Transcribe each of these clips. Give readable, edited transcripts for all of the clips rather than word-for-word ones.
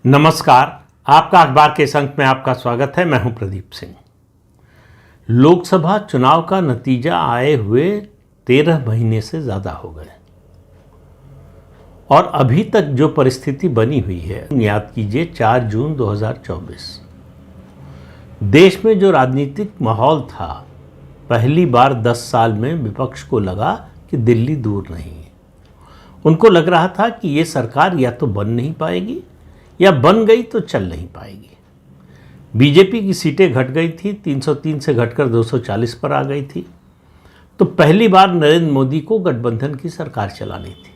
नमस्कार। आपका अखबार के इस अंक में आपका स्वागत है। मैं हूं प्रदीप सिंह। लोकसभा चुनाव का नतीजा आए हुए 13 महीने से ज़्यादा हो गए और अभी तक जो परिस्थिति बनी हुई है, याद कीजिए 4 जून 2024 देश में जो राजनीतिक माहौल था, पहली बार 10 साल में विपक्ष को लगा कि दिल्ली दूर नहीं है। उनको लग रहा था कि ये सरकार या तो बन नहीं पाएगी या बन गई तो चल नहीं पाएगी। बीजेपी की सीटें घट गई थी, 303 से घटकर 240 पर आ गई थी। तो पहली बार नरेंद्र मोदी को गठबंधन की सरकार चलानी थी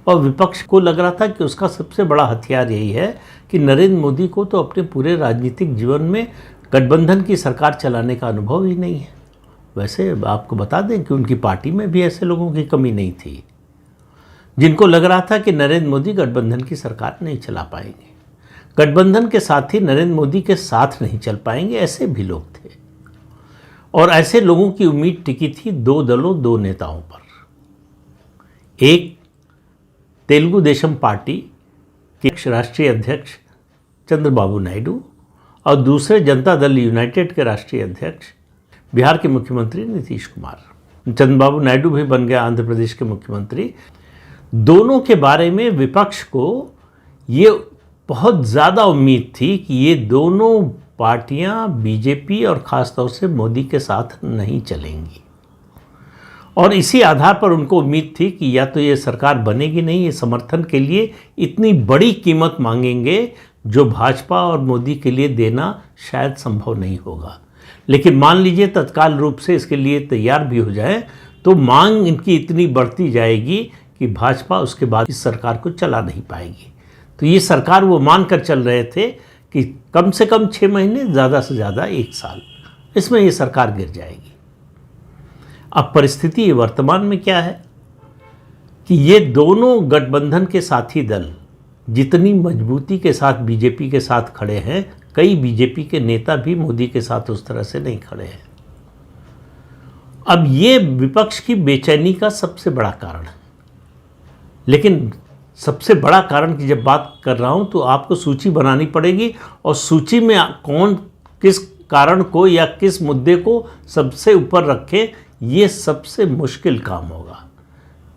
और विपक्ष को लग रहा था कि उसका सबसे बड़ा हथियार यही है कि नरेंद्र मोदी को तो अपने पूरे राजनीतिक जीवन में गठबंधन की सरकार चलाने का अनुभव ही नहीं है। वैसे आपको बता दें कि उनकी पार्टी में भी ऐसे लोगों की कमी नहीं थी जिनको लग रहा था कि नरेंद्र मोदी गठबंधन की सरकार नहीं चला पाएंगे, गठबंधन के साथ ही नरेंद्र मोदी के साथ नहीं चल पाएंगे। ऐसे भी लोग थे और ऐसे लोगों की उम्मीद टिकी थी दो दलों, दो नेताओं पर। एक तेलुगु देशम पार्टी के राष्ट्रीय अध्यक्ष चंद्रबाबू नायडू और दूसरे जनता दल यूनाइटेड के राष्ट्रीय अध्यक्ष बिहार के मुख्यमंत्री नीतीश कुमार। चंद्रबाबू नायडू भी बन गया आंध्र प्रदेश के मुख्यमंत्री। दोनों के बारे में विपक्ष को ये बहुत ज़्यादा उम्मीद थी कि ये दोनों पार्टियां बीजेपी और ख़ासतौर से मोदी के साथ नहीं चलेंगी और इसी आधार पर उनको उम्मीद थी कि या तो ये सरकार बनेगी नहीं, ये समर्थन के लिए इतनी बड़ी कीमत मांगेंगे जो भाजपा और मोदी के लिए देना शायद संभव नहीं होगा। लेकिन मान लीजिए तत्काल रूप से इसके लिए तैयार भी हो जाए तो मांग इनकी इतनी बढ़ती जाएगी कि भाजपा उसके बाद इस सरकार को चला नहीं पाएगी। तो ये सरकार वो मानकर चल रहे थे कि कम से कम 6 महीने, ज़्यादा से ज़्यादा 1 साल, इसमें ये सरकार गिर जाएगी। अब परिस्थिति वर्तमान में क्या है कि ये दोनों गठबंधन के साथी दल जितनी मजबूती के साथ बीजेपी के साथ खड़े हैं, कई बीजेपी के नेता भी मोदी के साथ उस तरह से नहीं खड़े हैं। अब ये विपक्ष की बेचैनी का सबसे बड़ा कारण है। लेकिन सबसे बड़ा कारण की जब बात कर रहा हूं तो आपको सूची बनानी पड़ेगी और सूची में कौन किस कारण को या किस मुद्दे को सबसे ऊपर रखे, ये सबसे मुश्किल काम होगा,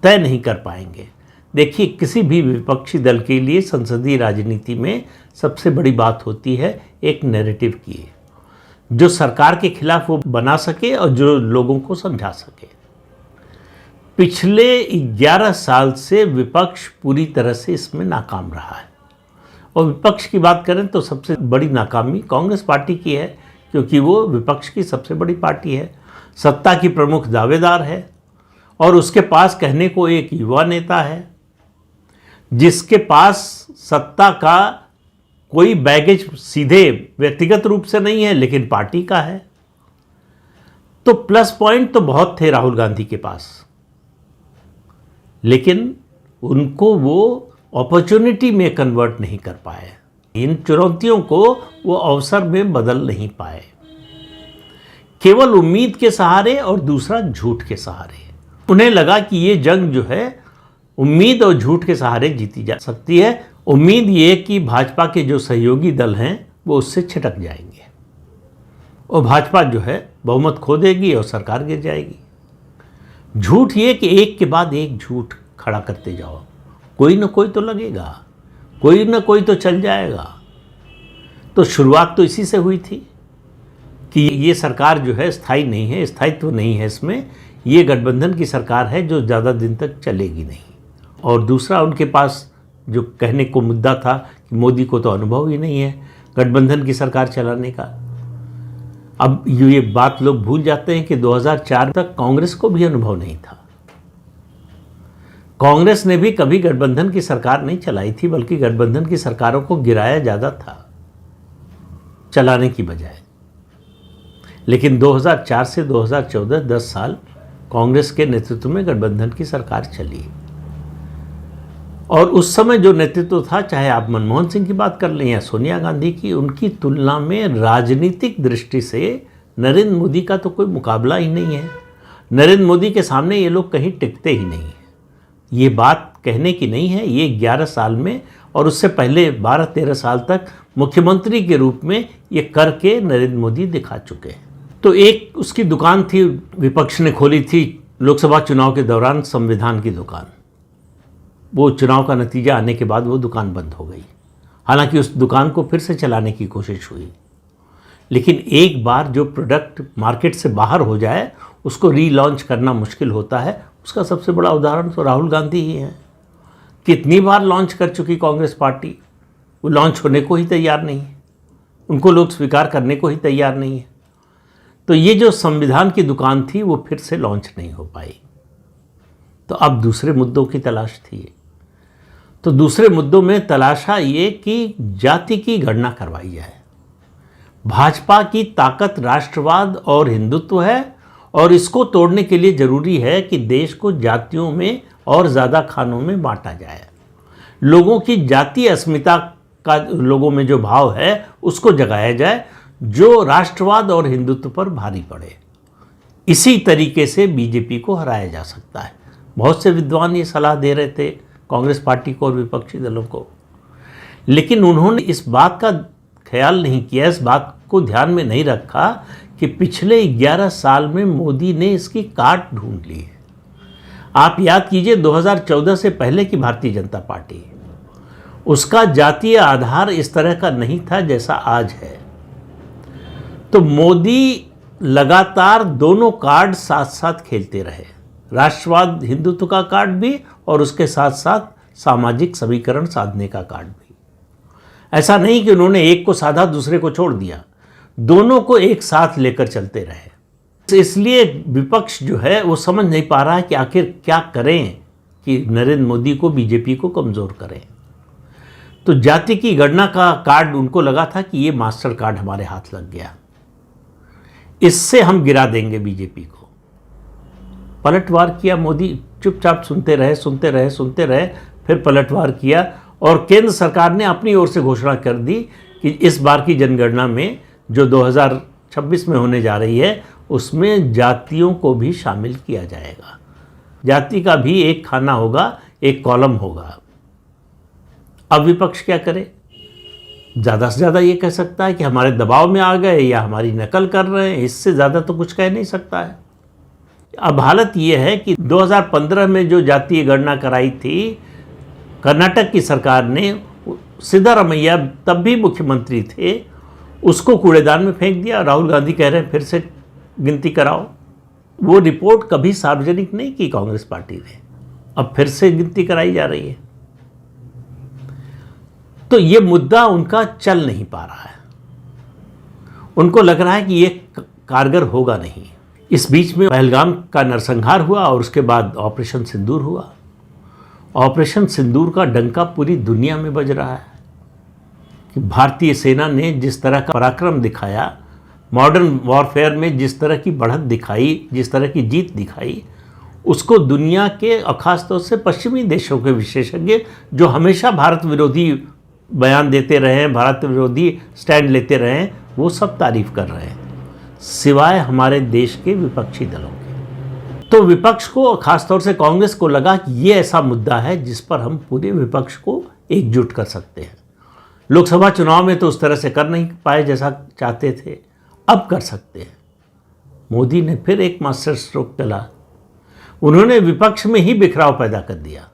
तय नहीं कर पाएंगे। देखिए, किसी भी विपक्षी दल के लिए संसदीय राजनीति में सबसे बड़ी बात होती है एक नैरेटिव की, जो सरकार के खिलाफ वो बना सके और जो लोगों को समझा सके। पिछले 11 साल से विपक्ष पूरी तरह से इसमें नाकाम रहा है और विपक्ष की बात करें तो सबसे बड़ी नाकामी कांग्रेस पार्टी की है, क्योंकि वो विपक्ष की सबसे बड़ी पार्टी है, सत्ता की प्रमुख दावेदार है और उसके पास कहने को एक युवा नेता है जिसके पास सत्ता का कोई बैगेज सीधे व्यक्तिगत रूप से नहीं है लेकिन पार्टी का है। तो प्लस पॉइंट तो बहुत थे राहुल गांधी के पास, लेकिन उनको वो अपॉर्चुनिटी में कन्वर्ट नहीं कर पाए, इन चुनौतियों को वो अवसर में बदल नहीं पाए। केवल उम्मीद के सहारे और दूसरा झूठ के सहारे। उन्हें लगा कि ये जंग जो है उम्मीद और झूठ के सहारे जीती जा सकती है। उम्मीद ये कि भाजपा के जो सहयोगी दल हैं वो उससे छिटक जाएंगे और भाजपा जो है बहुमत खो देगी और सरकार गिर जाएगी। झूठ ये कि एक के बाद एक झूठ खड़ा करते जाओ, कोई ना कोई तो लगेगा, कोई ना कोई तो चल जाएगा। तो शुरुआत तो इसी से हुई थी कि ये सरकार जो है स्थायी नहीं है, स्थायित्व नहीं है इसमें, ये गठबंधन की सरकार है जो ज़्यादा दिन तक चलेगी नहीं। और दूसरा, उनके पास जो कहने को मुद्दा था कि मोदी को तो अनुभव ही नहीं है गठबंधन की सरकार चलाने का। अब ये बात लोग भूल जाते हैं कि 2004 तक कांग्रेस को भी अनुभव नहीं था। कांग्रेस ने भी कभी गठबंधन की सरकार नहीं चलाई थी, बल्कि गठबंधन की सरकारों को गिराया ज़्यादा था चलाने की बजाय। लेकिन 2004 से 2014 10 साल कांग्रेस के नेतृत्व में गठबंधन की सरकार चली और उस समय जो नेतृत्व था, चाहे आप मनमोहन सिंह की बात कर लें या सोनिया गांधी की, उनकी तुलना में राजनीतिक दृष्टि से नरेंद्र मोदी का तो कोई मुकाबला ही नहीं है। नरेंद्र मोदी के सामने ये लोग कहीं टिकते ही नहीं हैं। ये बात कहने की नहीं है, ये 11 साल में और उससे पहले 12-13 साल तक मुख्यमंत्री के रूप में ये करके नरेंद्र मोदी दिखा चुके हैं। तो एक उसकी दुकान थी, विपक्ष ने खोली थी लोकसभा चुनाव के दौरान, संविधान की दुकान। वो चुनाव का नतीजा आने के बाद वो दुकान बंद हो गई। हालांकि उस दुकान को फिर से चलाने की कोशिश हुई, लेकिन एक बार जो प्रोडक्ट मार्केट से बाहर हो जाए उसको रीलॉन्च करना मुश्किल होता है। उसका सबसे बड़ा उदाहरण तो राहुल गांधी ही हैं। कितनी बार लॉन्च कर चुकी कांग्रेस पार्टी, वो लॉन्च होने को ही तैयार नहीं है, उनको लोग स्वीकार करने को ही तैयार नहीं है। तो ये जो संविधान की दुकान थी वो फिर से लॉन्च नहीं हो पाई। तो अब दूसरे मुद्दों की तलाश थी। तो दूसरे मुद्दों में तलाशा ये कि जाति की गणना करवाई जाए। भाजपा की ताकत राष्ट्रवाद और हिंदुत्व है, और इसको तोड़ने के लिए ज़रूरी है कि देश को जातियों में और ज़्यादा खानों में बांटा जाए। लोगों की जातीय अस्मिता का लोगों में जो भाव है उसको जगाया जाए, जो राष्ट्रवाद और हिंदुत्व पर भारी पड़े। इसी तरीके से बीजेपी को हराया जा सकता है। बहुत से विद्वान ये सलाह दे रहे थे कांग्रेस पार्टी को और विपक्षी दलों को, लेकिन उन्होंने इस बात का ख्याल नहीं किया, इस बात को ध्यान में नहीं रखा कि पिछले 11 साल में मोदी ने इसकी काट ढूंढ ली है। आप याद कीजिए 2014 से पहले की भारतीय जनता पार्टी, उसका जातीय आधार इस तरह का नहीं था जैसा आज है। तो मोदी लगातार दोनों कार्ड साथ साथ खेलते रहे, राष्ट्रवाद हिंदुत्व का कार्ड भी और उसके साथ साथ सामाजिक समीकरण साधने का कार्ड भी। ऐसा नहीं कि उन्होंने एक को साधा दूसरे को छोड़ दिया, दोनों को एक साथ लेकर चलते रहे। इसलिए विपक्ष जो है वो समझ नहीं पा रहा है कि आखिर क्या करें कि नरेंद्र मोदी को, बीजेपी को कमज़ोर करें। तो जाति की गणना का कार्ड उनको लगा था कि ये मास्टर कार्ड हमारे हाथ लग गया, इससे हम गिरा देंगे बीजेपी को। पलटवार किया मोदी, चुपचाप सुनते रहे, फिर पलटवार किया और केंद्र सरकार ने अपनी ओर से घोषणा कर दी कि इस बार की जनगणना में जो 2026 में होने जा रही है उसमें जातियों को भी शामिल किया जाएगा। जाति का भी एक खाना होगा, एक कॉलम होगा। अब विपक्ष क्या करे? ज़्यादा से ज़्यादा ये कह सकता है कि हमारे दबाव में आ गए या हमारी नकल कर रहे हैं, इससे ज़्यादा तो कुछ कह नहीं सकता है। अब हालत ये है कि 2015 में जो जातीय गणना कराई थी कर्नाटक की सरकार ने, सिद्धारमैया तब भी मुख्यमंत्री थे, उसको कूड़ेदान में फेंक दिया। राहुल गांधी कह रहे हैं फिर से गिनती कराओ। वो रिपोर्ट कभी सार्वजनिक नहीं की कांग्रेस पार्टी ने, अब फिर से गिनती कराई जा रही है। तो ये मुद्दा उनका चल नहीं पा रहा है, उनको लग रहा है कि ये कारगर होगा नहीं। इस बीच में पहलगाम का नरसंहार हुआ और उसके बाद ऑपरेशन सिंदूर हुआ। ऑपरेशन सिंदूर का डंका पूरी दुनिया में बज रहा है कि भारतीय सेना ने जिस तरह का पराक्रम दिखाया, मॉडर्न वॉरफेयर में जिस तरह की बढ़त दिखाई, जिस तरह की जीत दिखाई, उसको दुनिया के और ख़ासतौर से पश्चिमी देशों के विशेषज्ञ जो हमेशा भारत विरोधी बयान देते रहे हैं, भारत विरोधी स्टैंड लेते रहे हैं, वो सब तारीफ कर रहे हैं, सिवाय हमारे देश के विपक्षी दलों के। तो विपक्ष को, खासतौर से कांग्रेस को लगा कि ये ऐसा मुद्दा है जिस पर हम पूरे विपक्ष को एकजुट कर सकते हैं। लोकसभा चुनाव में तो उस तरह से कर नहीं पाए जैसा चाहते थे, अब कर सकते हैं। मोदी ने फिर एक मास्टर स्ट्रोक चला, उन्होंने विपक्ष में ही बिखराव पैदा कर दिया।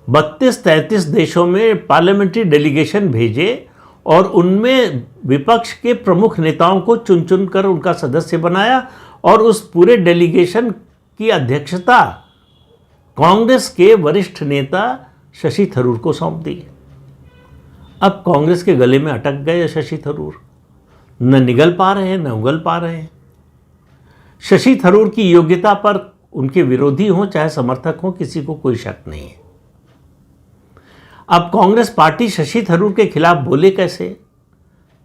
32-33 देशों में पार्लियामेंट्री डेलीगेशन भेजे और उनमें विपक्ष के प्रमुख नेताओं को चुन चुन कर उनका सदस्य बनाया और उस पूरे डेलीगेशन की अध्यक्षता कांग्रेस के वरिष्ठ नेता शशि थरूर को सौंप दी। अब कांग्रेस के गले में अटक गए शशि थरूर, न निगल पा रहे हैं न उगल पा रहे हैं। शशि थरूर की योग्यता पर उनके विरोधी हों चाहे समर्थक हों, किसी को कोई शक नहीं है। अब कांग्रेस पार्टी शशि थरूर के खिलाफ बोले कैसे?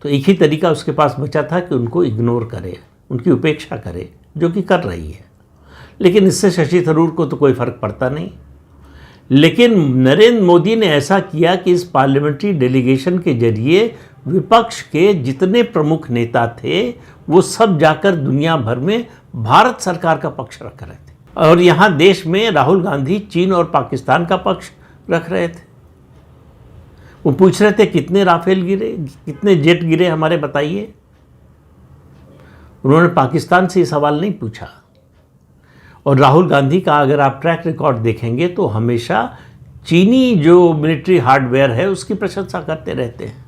तो एक ही तरीका उसके पास बचा था कि उनको इग्नोर करे, उनकी उपेक्षा करे, जो कि कर रही है। लेकिन इससे शशि थरूर को तो कोई फर्क पड़ता नहीं। लेकिन नरेंद्र मोदी ने ऐसा किया कि इस पार्लियामेंट्री डेलीगेशन के जरिए विपक्ष के जितने प्रमुख नेता थे वो सब जाकर दुनिया भर में भारत सरकार का पक्ष रख रहे थे, और यहाँ देश में राहुल गांधी चीन और पाकिस्तान का पक्ष रख रहे थे। वो पूछ रहे थे कितने राफेल गिरे, कितने जेट गिरे हमारे, बताइए। उन्होंने पाकिस्तान से ये सवाल नहीं पूछा। और राहुल गांधी का अगर आप ट्रैक रिकॉर्ड देखेंगे तो हमेशा चीनी जो मिलिट्री हार्डवेयर है उसकी प्रशंसा करते रहते हैं।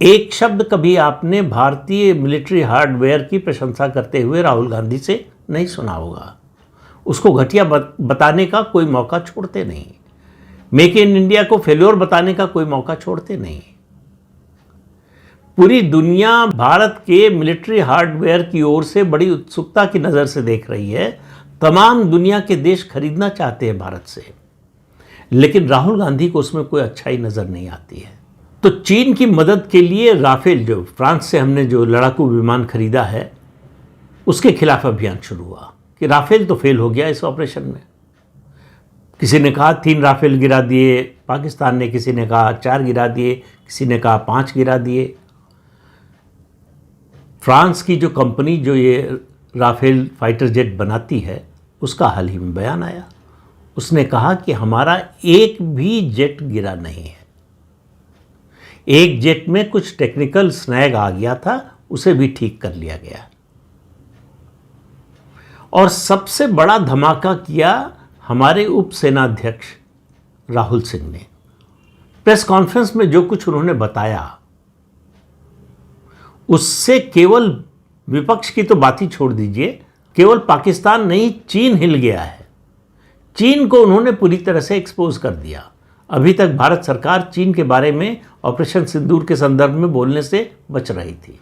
एक शब्द कभी आपने भारतीय मिलिट्री हार्डवेयर की प्रशंसा करते हुए राहुल गांधी से नहीं सुना होगा। उसको घटिया बताने का कोई मौका छोड़ते नहीं। मेक इन इंडिया को फेल्योर बताने का कोई मौका छोड़ते नहीं। पूरी दुनिया भारत के मिलिट्री हार्डवेयर की ओर से बड़ी उत्सुकता की नज़र से देख रही है। तमाम दुनिया के देश खरीदना चाहते हैं भारत से, लेकिन राहुल गांधी को उसमें कोई अच्छाई नज़र नहीं आती है। तो चीन की मदद के लिए राफेल, जो फ्रांस से हमने जो लड़ाकू विमान खरीदा है, उसके खिलाफ अभियान शुरू हुआ कि राफेल तो फेल हो गया इस ऑपरेशन में। किसी ने कहा 3 राफेल गिरा दिए पाकिस्तान ने, किसी ने कहा 4 गिरा दिए, किसी ने कहा 5 गिरा दिए। फ्रांस की जो कंपनी जो ये राफेल फाइटर जेट बनाती है, उसका हाल ही में बयान आया। उसने कहा कि हमारा एक भी जेट गिरा नहीं है। एक जेट में कुछ टेक्निकल स्नैग आ गया था, उसे भी ठीक कर लिया गया। और सबसे बड़ा धमाका किया हमारे उप सेनाध्यक्ष राहुल सिंह ने। प्रेस कॉन्फ्रेंस में जो कुछ उन्होंने बताया, उससे केवल विपक्ष की तो बात ही छोड़ दीजिए, केवल पाकिस्तान नहीं, चीन हिल गया है। चीन को उन्होंने पूरी तरह से एक्सपोज कर दिया। अभी तक भारत सरकार चीन के बारे में ऑपरेशन सिंदूर के संदर्भ में बोलने से बच रही थी।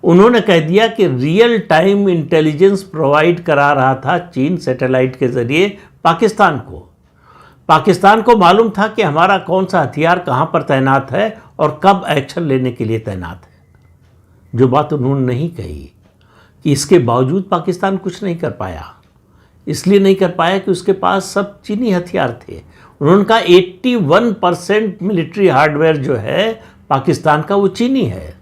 उन्होंने कह दिया कि रियल टाइम इंटेलिजेंस प्रोवाइड करा रहा था चीन सैटेलाइट के जरिए पाकिस्तान को। पाकिस्तान को मालूम था कि हमारा कौन सा हथियार कहाँ पर तैनात है और कब एक्शन लेने के लिए तैनात है। जो बात उन्होंने नहीं कही कि इसके बावजूद पाकिस्तान कुछ नहीं कर पाया, इसलिए नहीं कर पाया कि उसके पास सब चीनी हथियार थे। उन्होंने कहा 81% मिलिट्री हार्डवेयर जो है पाकिस्तान का वो चीनी है,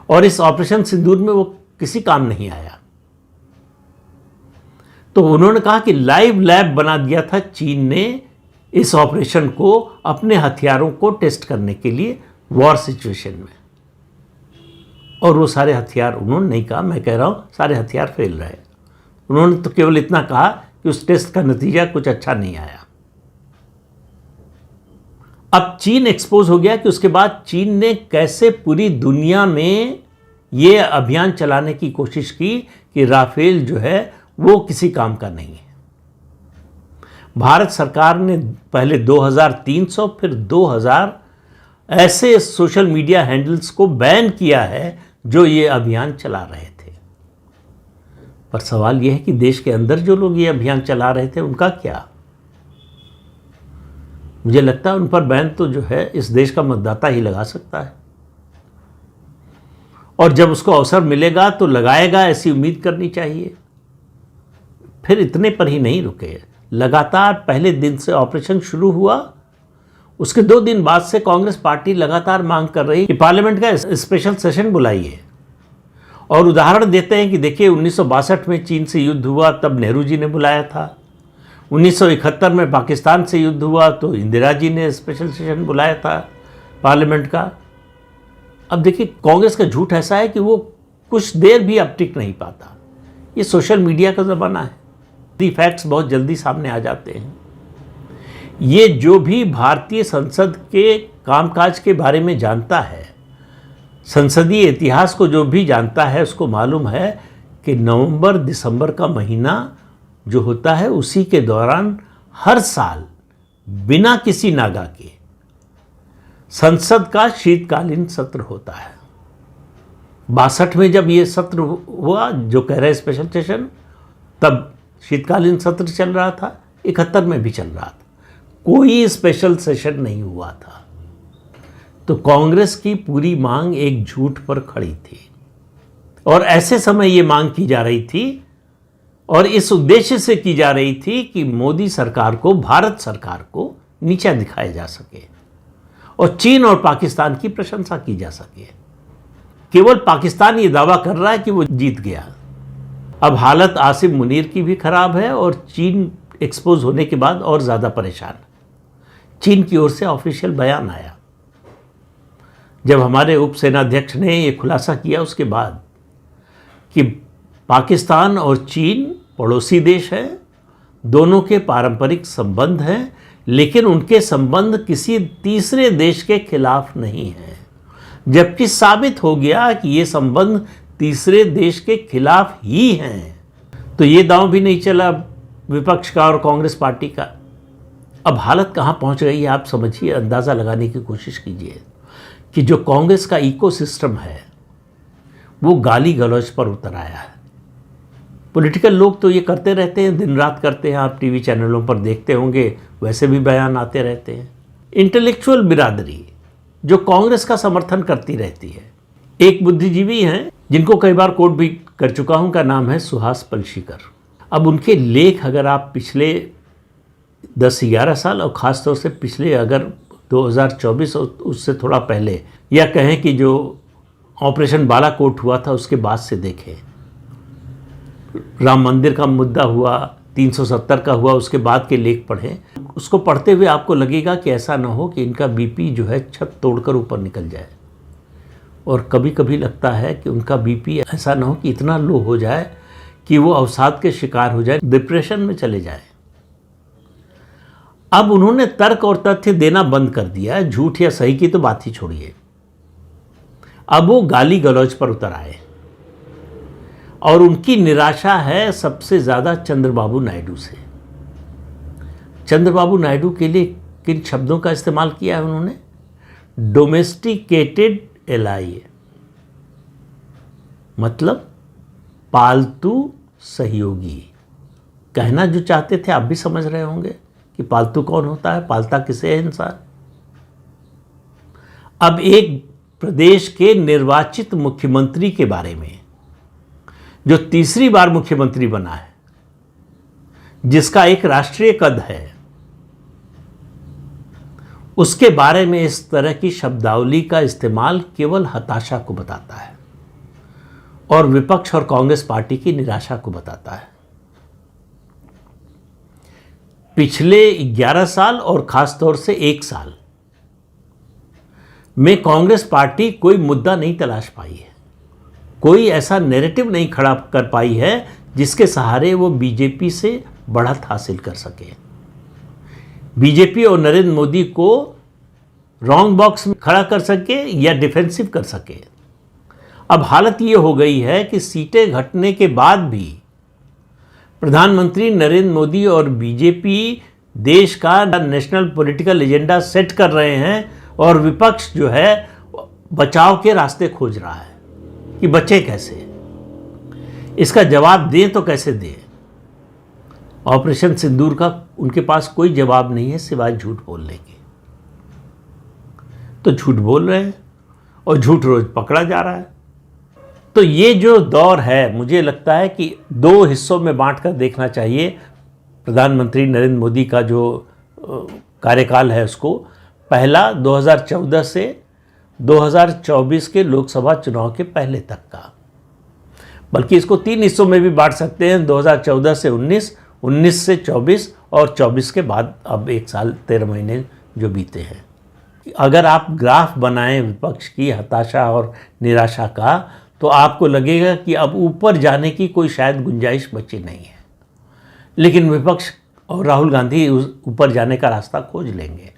और इस ऑपरेशन सिंदूर में वो किसी काम नहीं आया। तो उन्होंने कहा कि लाइव लैब बना दिया था चीन ने इस ऑपरेशन को अपने हथियारों को टेस्ट करने के लिए वॉर सिचुएशन में, और वो सारे हथियार, उन्होंने नहीं कहा, मैं कह रहा हूं सारे हथियार फेल रहे। उन्होंने तो केवल इतना कहा कि उस टेस्ट का नतीजा कुछ अच्छा नहीं आया। अब चीन एक्सपोज हो गया कि उसके बाद चीन ने कैसे पूरी दुनिया में ये अभियान चलाने की कोशिश की कि राफेल जो है वो किसी काम का नहीं है। भारत सरकार ने पहले 2300 फिर 2000 ऐसे सोशल मीडिया हैंडल्स को बैन किया है जो ये अभियान चला रहे थे। पर सवाल यह है कि देश के अंदर जो लोग ये अभियान चला रहे थे उनका क्या? मुझे लगता है उन पर बैन तो जो है इस देश का मतदाता ही लगा सकता है, और जब उसको अवसर मिलेगा तो लगाएगा, ऐसी उम्मीद करनी चाहिए। फिर इतने पर ही नहीं रुके, लगातार पहले दिन से ऑपरेशन शुरू हुआ, उसके 2 दिन बाद से कांग्रेस पार्टी लगातार मांग कर रही कि पार्लियामेंट का स्पेशल सेशन बुलाइए। और उदाहरण देते हैं कि देखिए 1962 में चीन से युद्ध हुआ, तब नेहरू जी ने बुलाया था। 1971 में पाकिस्तान से युद्ध हुआ तो इंदिरा जी ने स्पेशल सेशन बुलाया था पार्लियामेंट का। अब देखिए कांग्रेस का झूठ ऐसा है कि वो कुछ देर भी अब टिक नहीं पाता। ये सोशल मीडिया का ज़माना है, दी फैक्ट्स बहुत जल्दी सामने आ जाते हैं। ये जो भी भारतीय संसद के कामकाज के बारे में जानता है, संसदीय इतिहास को जो भी जानता है, उसको मालूम है कि नवंबर दिसंबर का महीना जो होता है उसी के दौरान हर साल बिना किसी नागा के संसद का शीतकालीन सत्र होता है। 62 में जब ये सत्र हुआ, जो कह रहे स्पेशल सेशन, तब शीतकालीन सत्र चल रहा था। 71 में भी चल रहा था, कोई स्पेशल सेशन नहीं हुआ था। तो कांग्रेस की पूरी मांग एक झूठ पर खड़ी थी, और ऐसे समय ये मांग की जा रही थी और इस उद्देश्य से की जा रही थी कि मोदी सरकार को, भारत सरकार को नीचा दिखाया जा सके और चीन और पाकिस्तान की प्रशंसा की जा सके। केवल पाकिस्तान ये दावा कर रहा है कि वो जीत गया। अब हालत आसिम मुनीर की भी खराब है और चीन एक्सपोज होने के बाद और ज़्यादा परेशान, चीन की ओर से ऑफिशियल बयान आया जब हमारे उप सेनाध्यक्ष ने ये खुलासा किया उसके बाद कि पाकिस्तान और चीन पड़ोसी देश हैं, दोनों के पारंपरिक संबंध हैं, लेकिन उनके संबंध किसी तीसरे देश के खिलाफ नहीं हैं। जबकि साबित हो गया कि ये संबंध तीसरे देश के खिलाफ ही हैं। तो ये दांव भी नहीं चला विपक्ष का और कांग्रेस पार्टी का। अब हालत कहाँ पहुँच गई है आप समझिए, अंदाज़ा लगाने की कोशिश कीजिए कि जो कांग्रेस का इकोसिस्टम है वो गाली गलौज पर उतर आया है। पॉलिटिकल लोग तो ये करते रहते हैं, दिन रात करते हैं, आप टीवी चैनलों पर देखते होंगे, वैसे भी बयान आते रहते हैं। इंटेलेक्चुअल बिरादरी जो कांग्रेस का समर्थन करती रहती है, एक बुद्धिजीवी हैं जिनको कई बार कोट भी कर चुका हूं, का नाम है सुहास पलशीकर। अब उनके लेख अगर आप पिछले 10-11 साल और ख़ासतौर से पिछले अगर 2024 और उससे थोड़ा पहले, या कहें कि जो ऑपरेशन बालाकोट हुआ था उसके बाद से देखें, राम मंदिर का मुद्दा हुआ, 370 का हुआ, उसके बाद के लेख पढ़ें, उसको पढ़ते हुए आपको लगेगा कि ऐसा ना हो कि इनका बीपी जो है छत तोड़कर ऊपर निकल जाए। और कभी कभी लगता है कि उनका बीपी ऐसा ना हो कि इतना लो हो जाए कि वो अवसाद के शिकार हो जाए, डिप्रेशन में चले जाए। अब उन्होंने तर्क और तथ्य देना बंद कर दिया है, झूठ या सही की तो बात ही छोड़िए। अब वो गाली गलौज पर उतर आए और उनकी निराशा है सबसे ज़्यादा चंद्रबाबू नायडू से। चंद्रबाबू नायडू के लिए किन शब्दों का इस्तेमाल किया है उन्होंने? डोमेस्टिकेटेड एलाई, मतलब पालतू सहयोगी। कहना जो चाहते थे आप भी समझ रहे होंगे कि पालतू कौन होता है, पालता किसे है इंसान। अब एक प्रदेश के निर्वाचित मुख्यमंत्री के बारे में, जो तीसरी बार मुख्यमंत्री बना है, जिसका एक राष्ट्रीय कद है, उसके बारे में इस तरह की शब्दावली का इस्तेमाल केवल हताशा को बताता है और विपक्ष और कांग्रेस पार्टी की निराशा को बताता है। पिछले 11 साल और खासतौर से 1 साल में कांग्रेस पार्टी कोई मुद्दा नहीं तलाश पाई है, कोई ऐसा नैरेटिव नहीं खड़ा कर पाई है जिसके सहारे वो बीजेपी से बढ़त हासिल कर सके, बीजेपी और नरेंद्र मोदी को रॉन्ग बॉक्स में खड़ा कर सके या डिफेंसिव कर सके। अब हालत ये हो गई है कि सीटें घटने के बाद भी प्रधानमंत्री नरेंद्र मोदी और बीजेपी देश का नेशनल पॉलिटिकल एजेंडा सेट कर रहे हैं और विपक्ष जो है बचाव के रास्ते खोज रहा है कि बचे कैसे, इसका जवाब दें तो कैसे दें। ऑपरेशन सिंदूर का उनके पास कोई जवाब नहीं है सिवाय झूठ बोलने के। तो झूठ बोल रहे हैं और झूठ रोज पकड़ा जा रहा है। तो ये जो दौर है, मुझे लगता है कि 2 हिस्सों में बांटकर देखना चाहिए प्रधानमंत्री नरेंद्र मोदी का जो कार्यकाल है उसको। पहला 2014 से 2024 के लोकसभा चुनाव के पहले तक का, बल्कि इसको 3 हिस्सों में भी बांट सकते हैं, 2014 से 19, 19 से 24 और 24 के बाद अब 1 साल 13 महीने जो बीते हैं। अगर आप ग्राफ बनाएं विपक्ष की हताशा और निराशा का, तो आपको लगेगा कि अब ऊपर जाने की कोई शायद गुंजाइश बची नहीं है, लेकिन विपक्ष और राहुल गांधी ऊपर जाने का रास्ता खोज लेंगे,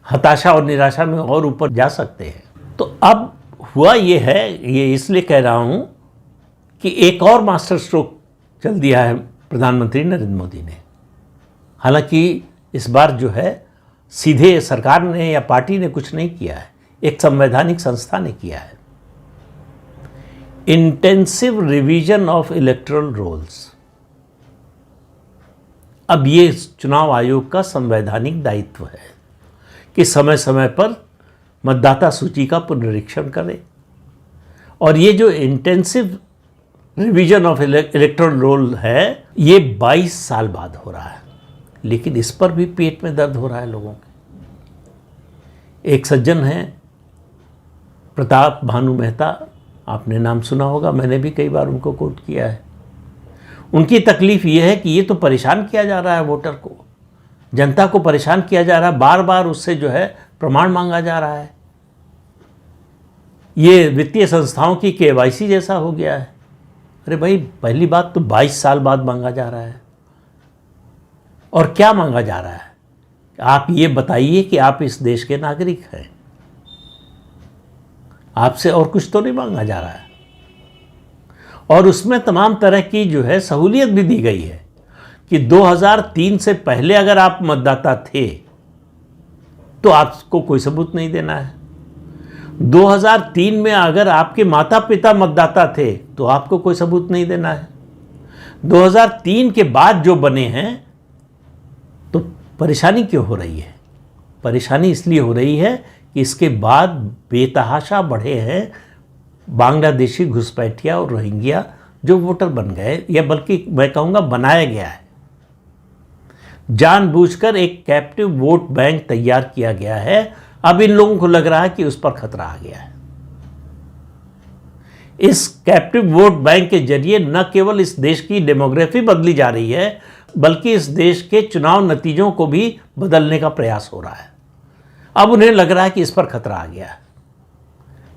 हताशा और निराशा में और ऊपर जा सकते हैं। तो अब हुआ ये है, ये इसलिए कह रहा हूँ कि एक और मास्टर स्ट्रोक चल दिया है प्रधानमंत्री नरेंद्र मोदी ने। हालांकि इस बार जो है सीधे सरकार ने या पार्टी ने कुछ नहीं किया है, एक संवैधानिक संस्था ने किया है। Intensive revision of electoral rolls. अब ये चुनाव आयोग का संवैधानिक दायित्व है कि समय समय पर मतदाता सूची का पुनरीक्षण करे, और ये जो intensive revision of electoral roll है ये 22 साल बाद हो रहा है, लेकिन इस पर भी पेट में दर्द हो रहा है लोगों के। एक सज्जन हैं प्रताप भानु मेहता, आपने नाम सुना होगा, मैंने भी कई बार उनको कोट किया है। उनकी तकलीफ ये है कि ये तो परेशान किया जा रहा है वोटर को, जनता को परेशान किया जा रहा है, बार बार उससे जो है प्रमाण मांगा जा रहा है। ये वित्तीय संस्थाओं की केवाईसी जैसा हो गया है। अरे भाई, पहली बात तो 22 साल बाद मांगा जा रहा है। और क्या मांगा जा रहा है? आप ये बताइए कि आप इस देश के नागरिक हैं, आपसे और कुछ तो नहीं मांगा जा रहा है। और उसमें तमाम तरह की जो है सहूलियत भी दी गई है कि 2003 से पहले अगर आप मतदाता थे तो आपको कोई सबूत नहीं देना है। 2003 में अगर आपके माता पिता मतदाता थे तो आपको कोई सबूत नहीं देना है। 2003 के बाद जो बने हैं तो परेशानी क्यों हो रही है? परेशानी इसलिए हो रही है कि इसके बाद बेतहाशा बढ़े हैं बांग्लादेशी घुसपैठिया और रोहिंग्या जो वोटर बन गए, या बल्कि मैं कहूँगा बनाया गया है। जानबूझकर एक कैप्टिव वोट बैंक तैयार किया गया है। अब इन लोगों को लग रहा है कि उस पर खतरा आ गया है। इस कैप्टिव वोट बैंक के जरिए न केवल इस देश की डेमोग्राफी बदली जा रही है, बल्कि इस देश के चुनाव नतीजों को भी बदलने का प्रयास हो रहा है। अब उन्हें लग रहा है कि इस पर खतरा आ गया है,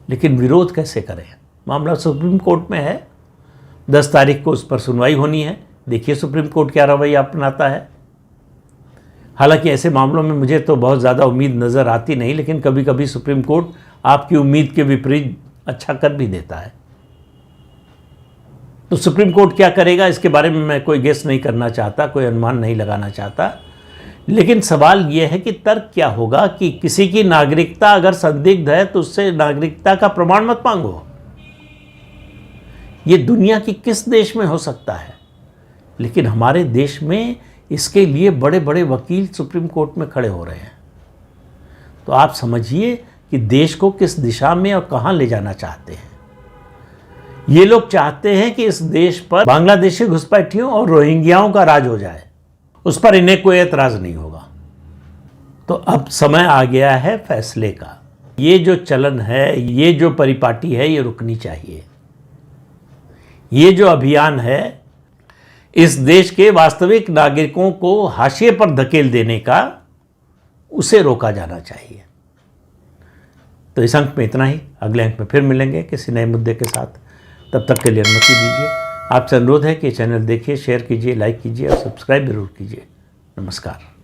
लेकिन विरोध कैसे करें? मामला सुप्रीम कोर्ट में है, 10 तारीख को उस पर सुनवाई होनी है। देखिए सुप्रीम कोर्ट क्या रवैया अपनाता है। हालांकि ऐसे मामलों में मुझे तो बहुत ज़्यादा उम्मीद नज़र आती नहीं, लेकिन कभी कभी सुप्रीम कोर्ट आपकी उम्मीद के विपरीत अच्छा कर भी देता है। तो सुप्रीम कोर्ट क्या करेगा इसके बारे में मैं कोई गेस नहीं करना चाहता, कोई अनुमान नहीं लगाना चाहता। लेकिन सवाल यह है कि तर्क क्या होगा कि किसी की नागरिकता अगर संदिग्ध है तो उससे नागरिकता का प्रमाण मत मांगो। ये दुनिया की किस देश में हो सकता है? लेकिन हमारे देश में इसके लिए बड़े बड़े वकील सुप्रीम कोर्ट में खड़े हो रहे हैं। तो आप समझिए कि देश को किस दिशा में और कहां ले जाना चाहते हैं। ये लोग चाहते हैं कि इस देश पर बांग्लादेशी घुसपैठियों और रोहिंग्याओं का राज हो जाए, उस पर इन्हें कोई एतराज नहीं होगा। तो अब समय आ गया है फैसले का। ये जो चलन है, ये जो परिपाटी है, ये रुकनी चाहिए। ये जो अभियान है, इस देश के वास्तविक नागरिकों को हाशिए पर धकेल देने का, उसे रोका जाना चाहिए। तो इस अंक में इतना ही। अगले अंक में फिर मिलेंगे किसी नए मुद्दे के साथ। तब तक के लिए अनुमति दीजिए। आपसे अनुरोध है कि चैनल देखिए, शेयर कीजिए, लाइक कीजिए और सब्सक्राइब जरूर कीजिए। नमस्कार।